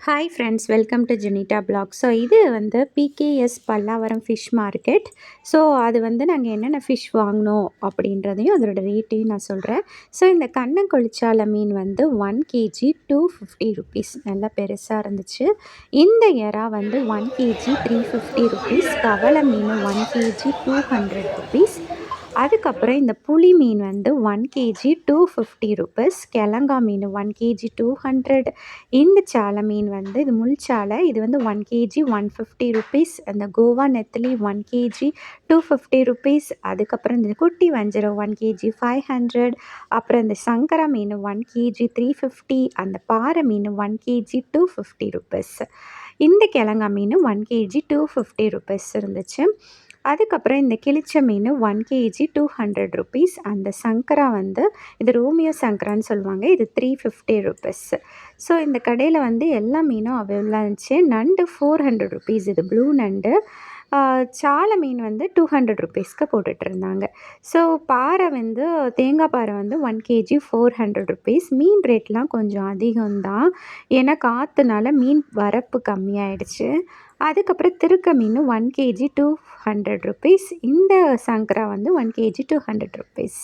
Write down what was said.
Hi friends, welcome to Jenita blog. So இது வந்து PKS Pallavaram fish market. So அது வந்து நாங்கள் என்னென்ன ஃபிஷ் வாங்கினோம் அப்படின்றதையும் அதோட ரேட்டையும் நான் சொல்கிறேன். ஸோ இந்த கண்ணங்கொழிச்சால மீன் வந்து 1 கேஜி 250 ருபீஸ், நல்லா பெருசாக இருந்துச்சு. இந்த எறா வந்து 1 கேஜி 350 ருபீஸ், கவள மீன் 1 கேஜி 200 ருபீஸ். அதுக்கப்புறம் இந்த புளி மீன் வந்து 1 கேஜி 250 ருபீஸ், கிழங்கா மீன் 1 கேஜி 200. இந்த சாலை மீன் வந்து இது முள்சாலை, இது வந்து 1 கேஜி 150 ருபீஸ். அந்த கோவா நெத்திலி 1 கேஜி 250 ருபீஸ். அதுக்கப்புறம் இந்த குட்டி வஞ்சரம் 1 கேஜி 500. அப்புறம் இந்த சங்கரா மீன் 1 கேஜி 350. அந்த பாறை மீன் 1 கேஜி 250 ருபீஸ். இந்த கிழங்கா மீன் 1 கேஜி 250 ருபீஸ் இருந்துச்சு. அதுக்கப்புறம் இந்த கிளிச்ச மீன் 1 கேஜி 200 ருபீஸ். அந்த சங்கரா வந்து இது ரோமியோ சங்கரான்னு சொல்லுவாங்க, இது 350 ருபீஸ். ஸோ இந்த கடையில் வந்து எல்லா மீனும் அவைலபிளாக இருந்துச்சு. நண்டு 400 ருபீஸ், இது ப்ளூ நண்டு. சாலை மீன் வந்து 200 ருபீஸ்க்கு போட்டுட்ருந்தாங்க. ஸோ பாறை வந்து தேங்காய் பாறை வந்து 1 கேஜி 400 ருபீஸ். மீன் ரேட்லாம் கொஞ்சம் அதிகம்தான், ஏன்னா காற்றுனால மீன் வரப்பு கம்மியாயிடுச்சு. அதுக்கப்புறம் திருக்க மீன் 1 கேஜி 200 ருபீஸ். இந்த சங்கரா வந்து 1 கேஜி 200 ருபீஸ்.